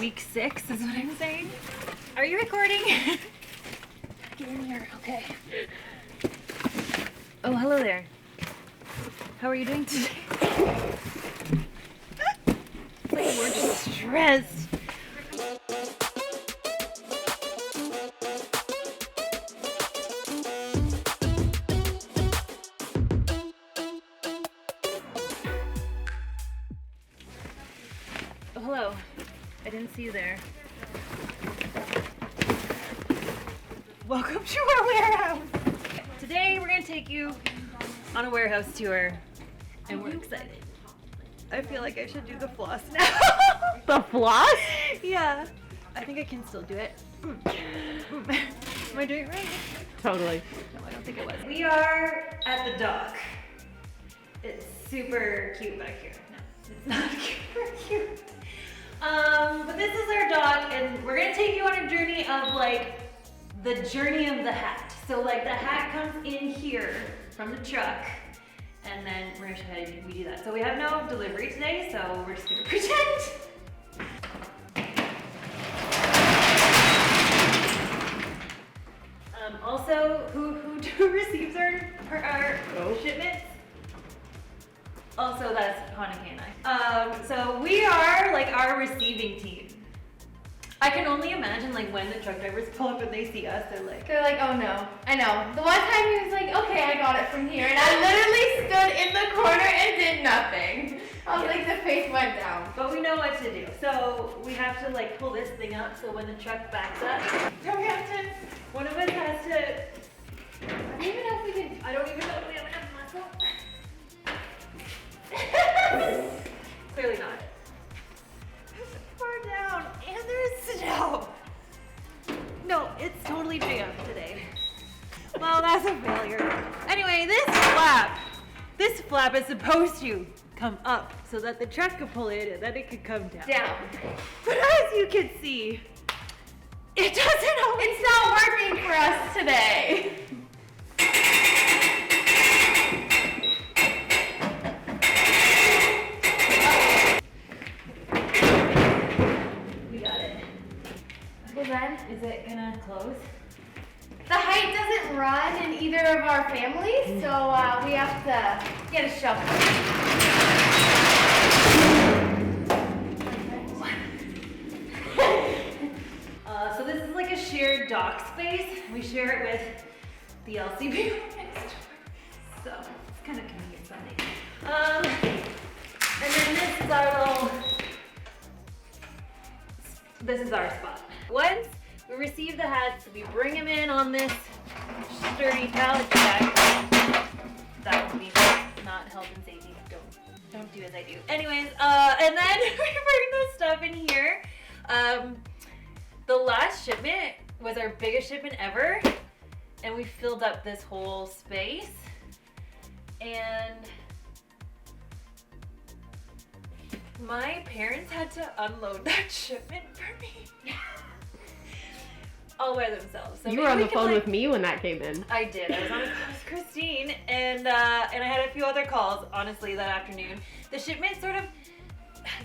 week 6 is what I'm saying. Are you recording? Get in here, okay. Oh, hello there. How are you doing today? Like we're just stressed. Oh, hello. I didn't see you there. Welcome to our warehouse. Today we're gonna take you on a warehouse tour, and we're excited. I feel like I should do the floss now. The floss? Yeah. I think I can still do it. Am I doing it right? Totally. No, I don't think it was. We are at the dock. It's super cute back here. No, it's not super cute. But this is our dock, and we're gonna take you on a journey of like the journey of the hat. So like the hat comes in here from the truck, and then we're gonna show you how we do that. So we have no delivery today, so we're just gonna pretend. Also, who receives our shipments? Also, that's Hanukkah and I. So we are like our receiving team. I can only imagine like when the truck drivers pull up and they see us, they're like, oh no. I know. The one time he was like, okay, I got it from here. And I literally stood in the corner and did nothing. I was like, the face went down. but we know what to do. So we have to like pull this thing up so when the truck backs up, one of us has to, I don't even know if we have enough muscle. Clearly not. It's far down and there's snow. No, it's totally jammed today. Well, that's a failure. Anyway, this flap is supposed to come up so that the truck could pull it and then it could come down. But as you can see, it doesn't always. It's not working for us today. We got it. Well then, Is it gonna close? the height doesn't run in either of our families, so we have to get a shovel. So this is like a shared dock space. We share it with the LCB next door. So it's kind of convenient Sunday. And then this is our spot. Once we receive the hats, we bring them in on this sturdy pallet jack. That would be not health and safety. Don't do as I do. Anyways, and then we bring this stuff in here. The last shipment was our biggest shipment ever, and we filled up this whole space. And my parents had to unload that shipment for me. All by themselves. So you were on the phone with me when that came in. I did. I was on the phone with Christine, and I had a few other calls, honestly, that afternoon. The shipment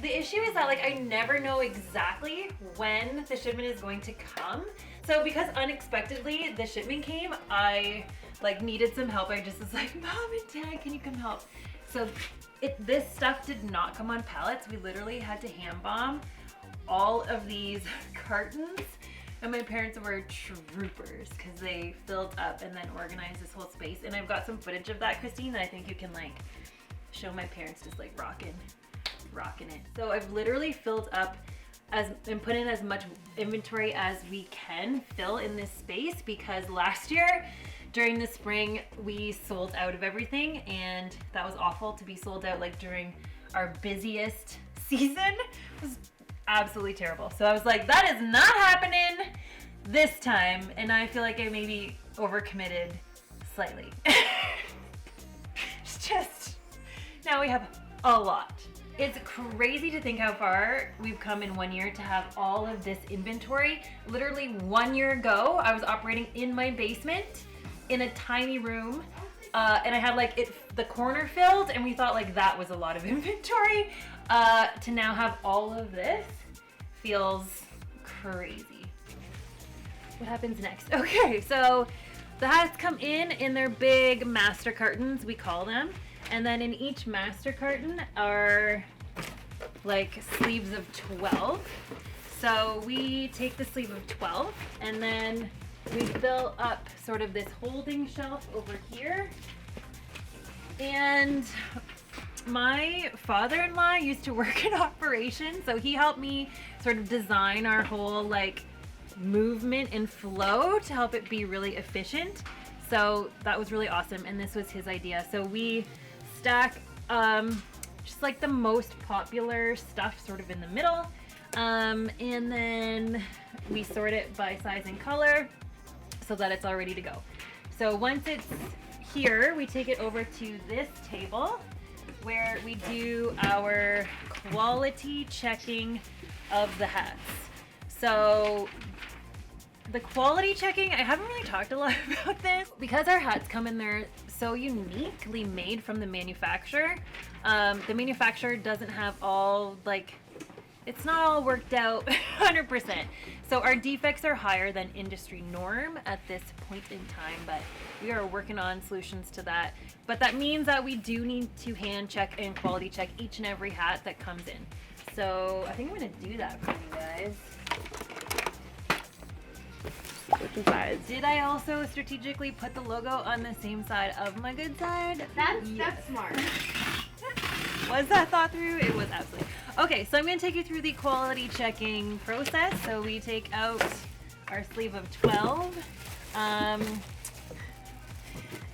the issue is that like I never know exactly when the shipment is going to come. So because unexpectedly the shipment came, I like needed some help. I just was like, Mom and Dad, can you come help? So this stuff did not come on pallets. We literally had to hand bomb all of these cartons. And my parents were troopers because they filled up and then organized this whole space. And I've got some footage of that, Christine, that I think you can like show my parents just like rocking it. So I've literally filled up and put in as much inventory as we can fill in this space, because last year during the spring we sold out of everything, and that was awful to be sold out like during our busiest season. It was absolutely terrible. So I was like, that is not happening this time, and I feel like I maybe overcommitted slightly. It's just, now we have a lot. It's crazy to think how far we've come in 1 year to have all of this inventory. Literally 1 year ago, I was operating in my basement in a tiny room, and I had like the corner filled, and we thought like that was a lot of inventory. To now have all of this feels crazy. What happens next? Okay, so the hats come in their big master cartons, we call them. And then in each master carton are like sleeves of 12. So we take the sleeve of 12 and then we fill up sort of this holding shelf over here. And my father-in-law used to work in operations, so he helped me sort of design our whole like movement and flow to help it be really efficient. So that was really awesome, and this was his idea. So we stack just like the most popular stuff sort of in the middle, and then we sort it by size and color so that it's all ready to go. So once it's here, we take it over to this table where we do our quality checking of the hats. So the quality checking, I haven't really talked a lot about this. Because our hats come in there so uniquely made from the manufacturer, the manufacturer doesn't have all, like, it's not all worked out 100%. So our defects are higher than industry norm at this point in time, but we are working on solutions to that. But that means that we do need to hand check and quality check each and every hat that comes in. So I think I'm gonna do that for you guys. Switching sides. Did I also strategically put the logo on the same side of my good side? That's smart. Was that thought through? It was absolutely. Okay, so I'm going to take you through the quality checking process. So we take out our sleeve of 12.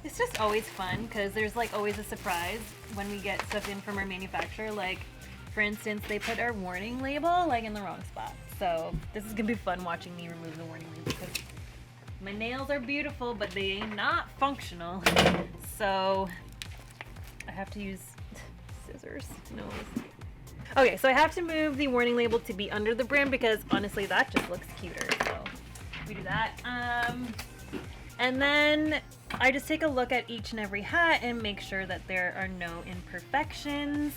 It's just always fun because there's like always a surprise when we get stuff in from our manufacturer. Like, for instance, they put our warning label like in the wrong spot. So this is going to be fun watching me remove the warning label because my nails are beautiful, but they ain't not functional. So I have to use scissors. No. Okay, so I have to move the warning label to be under the brim because honestly that just looks cuter. So we do that. And then I just take a look at each and every hat and make sure that there are no imperfections,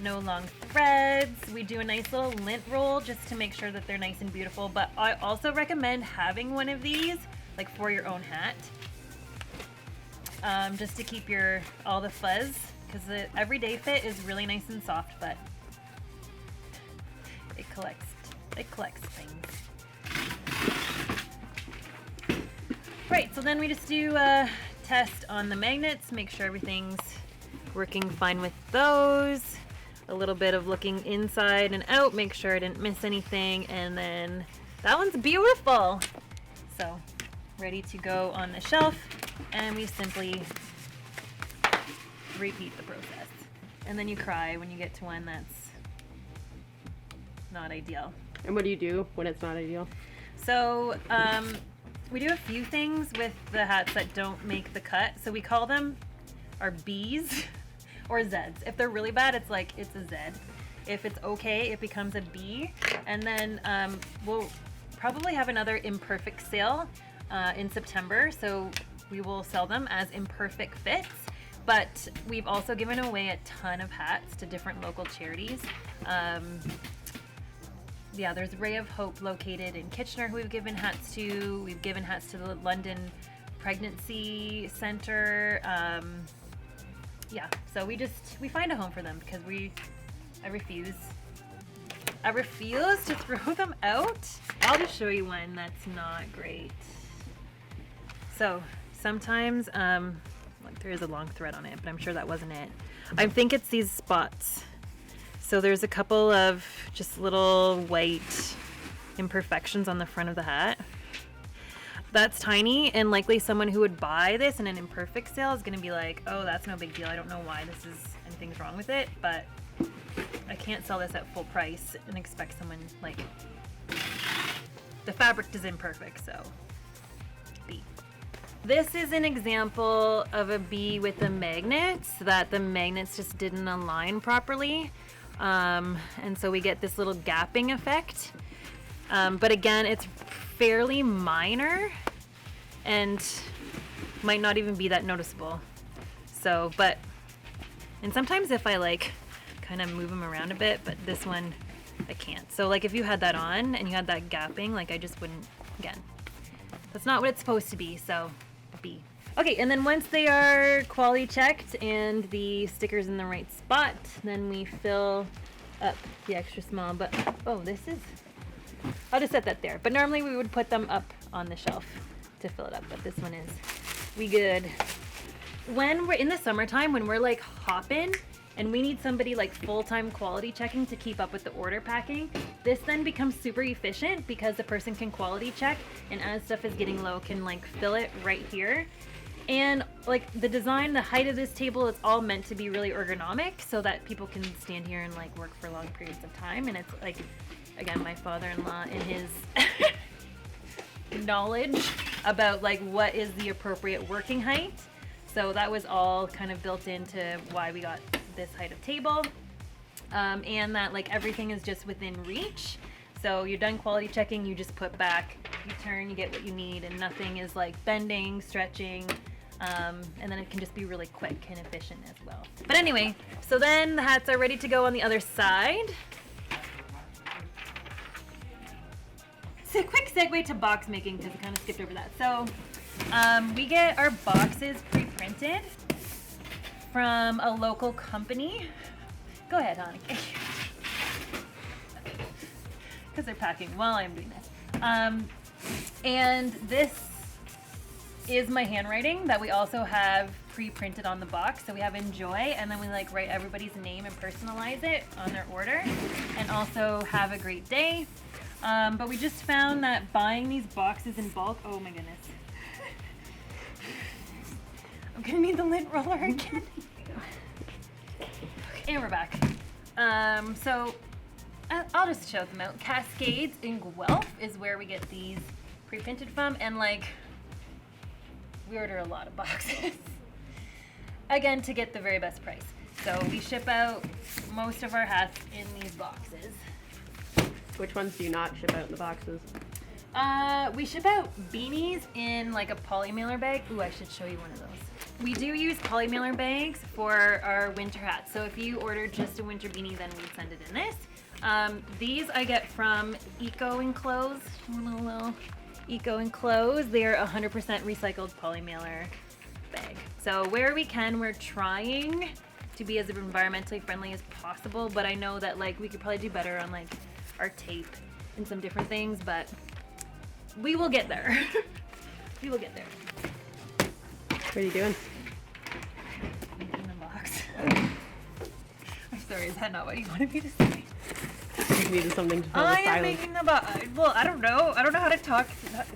no long threads. We do a nice little lint roll just to make sure that they're nice and beautiful. But I also recommend having one of these like for your own hat, just to keep all the fuzz, because the everyday fit is really nice and soft, but it collects things. Right, so then we just do a test on the magnets, make sure everything's working fine with those. A little bit of looking inside and out, make sure I didn't miss anything, and then that one's beautiful. So ready to go on the shelf, and we simply repeat the process. And then you cry when you get to one that's not ideal. And what do you do when it's not ideal? So we do a few things with the hats that don't make the cut. So we call them our B's or Z's. If they're really bad, it's like it's a Z. If it's okay, it becomes a B. And then we'll probably have another imperfect sale in September. So we will sell them as imperfect fits. But we've also given away a ton of hats to different local charities. Yeah, there's Ray of Hope located in Kitchener who we've given hats to. We've given hats to the London Pregnancy Center. Yeah, so we find a home for them because I refuse to throw them out. I'll just show you one that's not great. So sometimes, like there is a long thread on it, but I'm sure that wasn't it. I think it's these spots. So there's a couple of just little white imperfections on the front of the hat. That's tiny, and likely someone who would buy this in an imperfect sale is gonna be like, oh, that's no big deal. I don't know why anything's wrong with it, but I can't sell this at full price and expect someone, like, the fabric is imperfect, so B. This is an example of a B with the magnets, that the magnets just didn't align properly. And so we get this little gapping effect. But again, it's fairly minor and might not even be that noticeable. So, and sometimes if I like kind of move them around a bit, but this one I can't. So like if you had that on and you had that gapping, like I just wouldn't, again, that's not what it's supposed to be, so B. Okay, and then once they are quality checked and the sticker's in the right spot, then we fill up the extra small, but, oh, this is, I'll just set that there. But normally we would put them up on the shelf to fill it up, but this one is, we good. When we're in the summertime, when we're like hopping, and we need somebody like full-time quality checking to keep up with the order packing, this then becomes super efficient because the person can quality check, and as stuff is getting low, can like fill it right here. And like the design, the height of this table, it's all meant to be really ergonomic so that people can stand here and like work for long periods of time. And it's like, again, my father-in-law and his knowledge about like what is the appropriate working height. So that was all kind of built into why we got this height of table. And that like everything is just within reach. So you're done quality checking, you just put back, you turn, you get what you need, and nothing is like bending, stretching, and then it can just be really quick and efficient as well. But anyway, so then the hats are ready to go on the other side. So quick segue to box making because I kind of skipped over that. So we get our boxes pre-printed from a local company. Go ahead, honey. Because they're packing while I'm doing this. And this is my handwriting that we also have pre-printed on the box. So we have enjoy, and then we like write everybody's name and personalize it on their order, and also have a great day. But we just found that buying these boxes in bulk, oh my goodness. I'm gonna need the lint roller again. Okay, and we're back. So I'll just show them out. Cascades in Guelph is where we get these pre-printed from, and like we order a lot of boxes. Again, to get the very best price. So we ship out most of our hats in these boxes. Which ones do you not ship out in the boxes? We ship out beanies in like a poly mailer bag. Ooh, I should show you one of those. We do use poly mailer bags for our winter hats. So if you order just a winter beanie, then we send it in this. These I get from Eco Enclosed. Eco Enclosed. They're 100% recycled poly mailer bag. So where we can, we're trying to be as environmentally friendly as possible. But I know that like we could probably do better on like our tape and some different things, but we will get there. We will get there. What are you doing? Making the box. I'm sorry, is that not what you wanted me to say? You needed something to fill the I am silence. making the box. Well, I don't know. I don't know how to talk.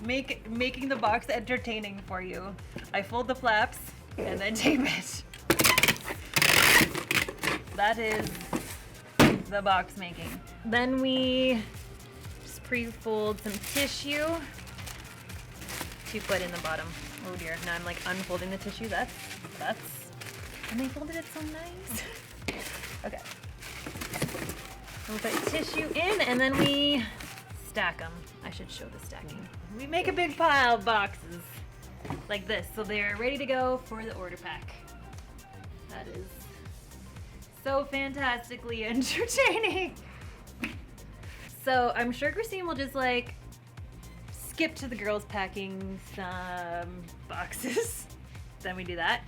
Making the box entertaining for you. I fold the flaps and then tape it. That is the box making. Then we just pre-fold some tissue to put in the bottom. Oh dear, now I'm like unfolding the tissue. That's, and they folded it so nice. Okay. We'll put tissue in and then we stack them. I should show the stacking. We make a big pile of boxes like this, so they're ready to go for the order pack. That is so fantastically entertaining. So I'm sure Christine will just like skip to the girls packing some boxes. Then we do that.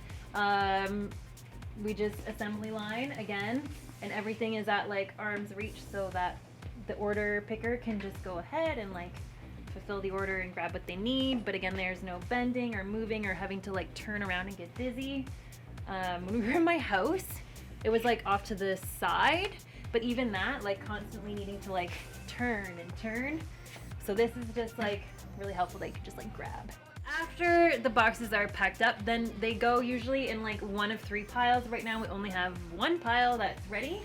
We just assembly line again, and everything is at like arm's reach so that the order picker can just go ahead and like fulfill the order and grab what they need. But again, there's no bending or moving or having to like turn around and get dizzy. When we were in my house, it was like off to the side, but even that, like constantly needing to like turn and turn. So this is just like really helpful that you can just like grab. After the boxes are packed up, then they go usually in like one of 3 piles. Right now we only have 1 pile that's ready.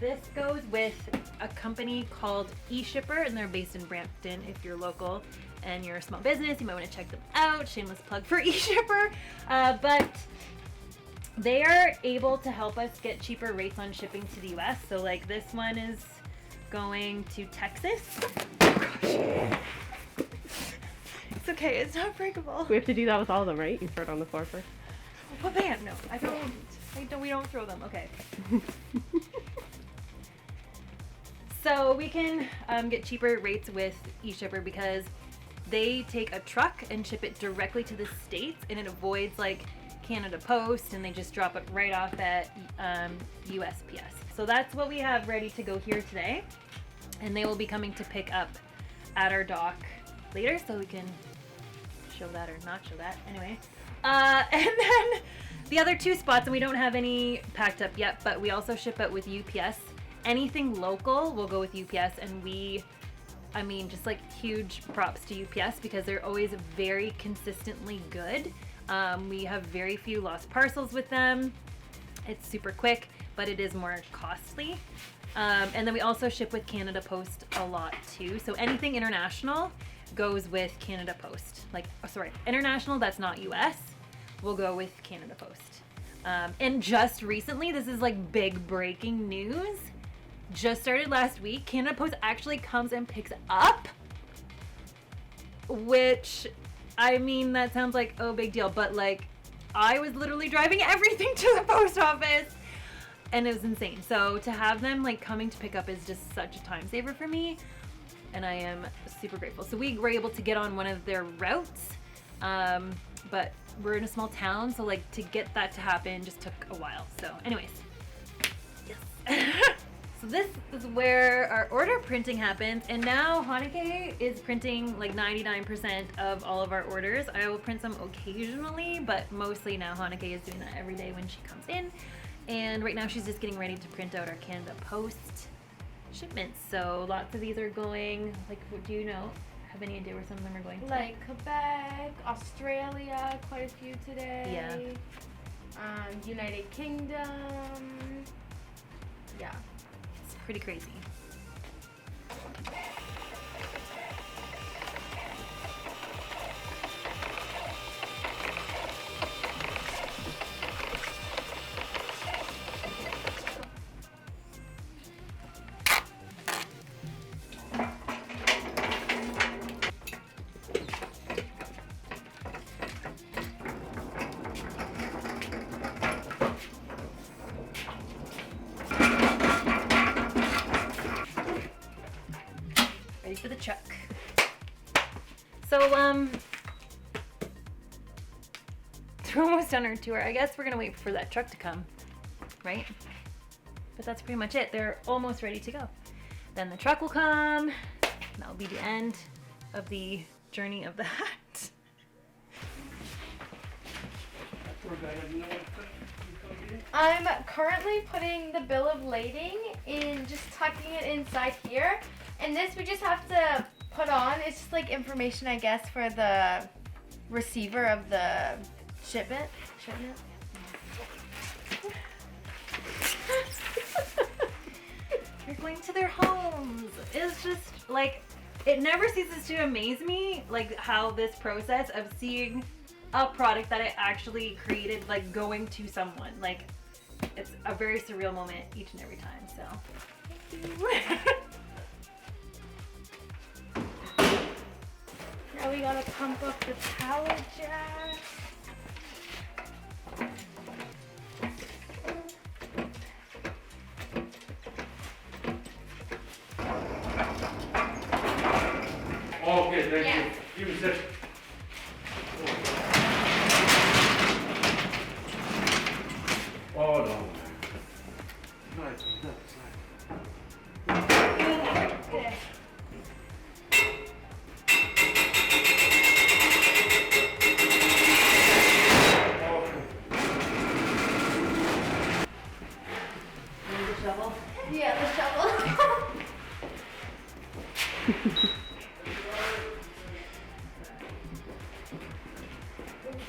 This goes with a company called eShipper, and they're based in Brampton. If you're local and you're a small business, you might want to check them out. Shameless plug for eShipper. But they are able to help us get cheaper rates on shipping to the US. So like this one is going to Texas. Oh gosh. It's okay, it's not breakable. We have to do that with all of them, right? You throw it on the floor first. Well, bam, no, I don't, we don't throw them, okay. So we can get cheaper rates with eShipper because they take a truck and ship it directly to the States, and it avoids like Canada Post, and they just drop it right off at USPS. So that's what we have ready to go here today, and they will be coming to pick up at our dock later, so we can show that or not show that. Anyway, and then the other two spots, and we don't have any packed up yet, but we also ship out with UPS. Anything local will go with UPS, and I mean, just like huge props to UPS because they're always very consistently good. We have very few lost parcels with them. It's super quick, but it is more costly. And then we also ship with Canada Post a lot too. So anything international goes with Canada Post. Like, sorry, international that's not US will go with Canada Post. And just recently, this is like big breaking news. Just started last week, Canada Post actually comes and picks up, which, I mean, that sounds like, oh, big deal, but like, I was literally driving everything to the post office, and it was insane. So to have them like coming to pick up is just such a time saver for me, and I am super grateful. So we were able to get on one of their routes, but we're in a small town, so like to get that to happen just took a while. So anyways, yes. So this is where our order printing happens, and now Haneke is printing like 99% of all of our orders. I will print some occasionally, but mostly now Haneke is doing that every day when she comes in. And right now she's just getting ready to print out our Canada Post shipments. So lots of these are going, like, do you know, have any idea where some of them are going? Like Quebec, Australia, quite a few today. Yeah. United Kingdom. Yeah. Pretty crazy. For the truck. So we're almost done our tour. I guess we're gonna wait for that truck to come, right? But that's pretty much it. They're almost ready to go. Then the truck will come. That'll be the end of the journey of that. I'm currently putting the bill of lading in, just tucking it inside here. And this we just have to put on. It's just like information, I guess, for the receiver of the shipment. You're going to their homes. It's just like, it never ceases to amaze me, like how this process of seeing a product that I actually created, like going to someone, like it's a very surreal moment each and every time. So thank you. Now we gotta pump up the pallet jack. Okay, thank Yeah. you. Give me a second. Oh, no. Nice, Okay. Shovel. Yeah, the shovel.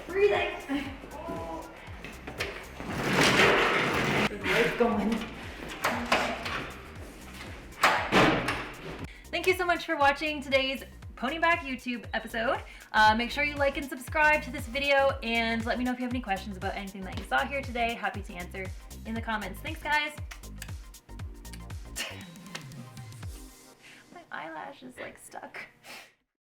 Breathing. Life going. Thank you so much for watching today's Ponyback YouTube episode. Make sure you like and subscribe to this video, and let me know if you have any questions about anything that you saw here today. Happy to answer in the comments. Thanks, guys. My eyelash is like stuck.